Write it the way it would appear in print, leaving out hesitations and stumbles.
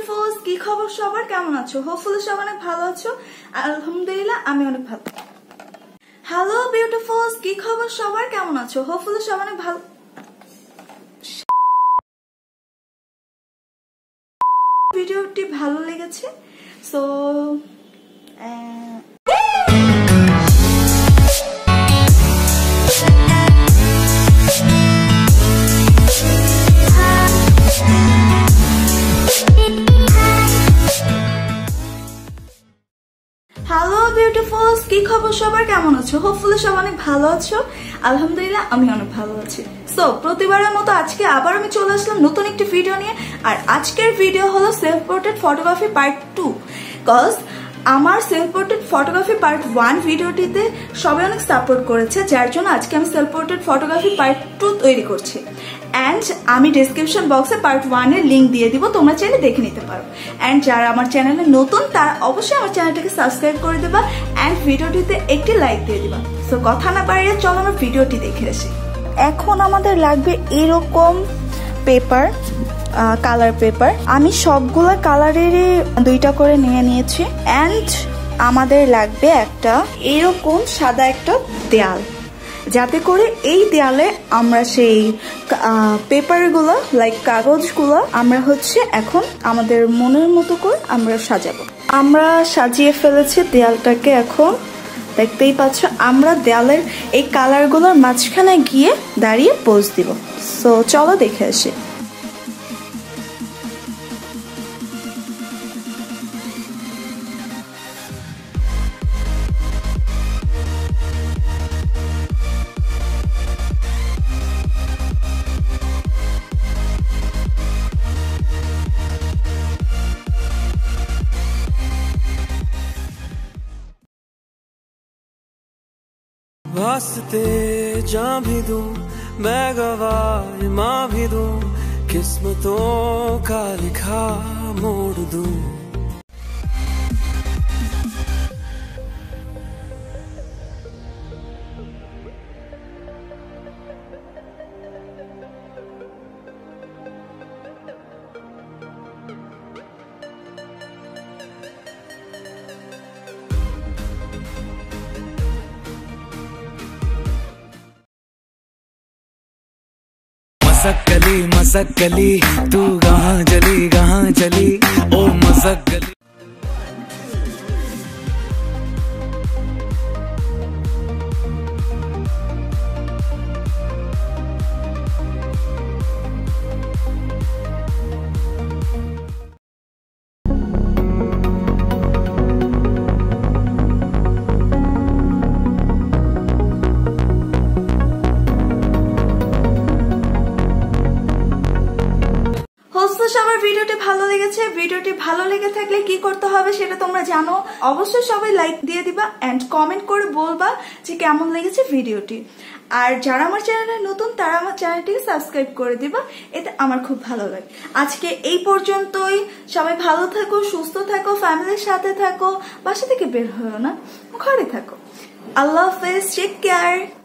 বিউটিফুলস, কি খবর সবার? কেমন আছো? হোপফুলি সবাই অনেক ভালো আছো। আলহামদুলিল্লাহ আমি অনেক ভালো। হ্যালো বিউটিফুলস, কি খবর সবার? কেমন আছো? হোপফুলি সবাই অনেক ভালো। ভিডিওটি ভালো লেগেছে, সো হ্যালো বিউটিফুলস, কি খবর সবার? কেমন আছো? হোপফুলি সবাই অনেক ভালো আছো। আলহামদুলিল্লাহ আমি অনেক ভালো আছি। সো প্রতিবারের মতো আজকে আবার আমি চলে আসলাম নতুন একটি ভিডিও নিয়ে। আর আজকের ভিডিও হলো self portrait photography part 2। Cause আমার সেলফ পোর্ট্রেট ফটোগ্রাফি পার্ট 1 ভিডিওটিতে সবাই অনেক সাপোর্ট করেছে, যার জন্য আজকে আমি সেলফ পোর্ট্রেট ফটোগ্রাফি পার্ট 2 তৈরি করছি। অ্যান্ড আমি ডিসক্রিপশন বক্সে পার্ট 1 এর লিঙ্ক দিয়ে দিব, তোমরা চাইলে দেখে নিতে পারো। অ্যান্ড যারা আমার চ্যানেলে নতুন তারা অবশ্যই আমার চ্যানেলটাকে সাবস্ক্রাইব করে দেবা অ্যান্ড ভিডিওটিতে একটি লাইক দিয়ে দিবা। সো কথা না বাড়িয়ে চলো আমরা ভিডিওটি দেখে আসি। এখন আমাদের লাগবে এরকম পেপার, কালার পেপার। আমি সবগুলো কালারেরই 2টা করে নিয়ে নিয়েছি। অ্যান্ড আমাদের লাগবে একটা এরকম সাদা একটা দেয়াল, যাতে করে এই দেয়ালে আমরা সেই পেপারগুলো লাইক কাগজগুলো আমরা এখন আমাদের মনের মতো করে আমরা সাজাবো। আমরা সাজিয়ে ফেলেছি দেয়ালটাকে। এখন দেখতেই পাচ্ছ আমরা দেয়ালের এই কালারগুলোর মাঝখানে গিয়ে দাঁড়িয়ে পোজ দিব। সো চলো দেখে আসি। वास्ते जां भी दूं मैं गवाह मां भी दूं, किस्मतों का लिखा मोड़ दूं। मसक गली तू कहाँ चली ओ मसक गली। সবার ভিডিওটি ভালো লেগেছে। ভিডিওটি ভালো লেগে থাকলে কি করতে হবে সেটা তোমরা জানো। অবশ্যই সবাই লাইক দিয়ে দিবা এন্ড কমেন্ট করে বলবা যে কেমন লেগেছে ভিডিওটি। আর যারা আমার চ্যানেলে নতুন তারা আমার চ্যানেলটিকে সাবস্ক্রাইব করে দিবা, এতে আমার খুব ভালো লাগে। আজকে এই পর্যন্তই। সবাই ভালো থাকো, সুস্থ থাকো, ফ্যামিলির সাথে থাকো, বাসা থেকে বের হও না, ঘরে থাকো। আল্লাহ হাফেজ, টেক কেয়ার।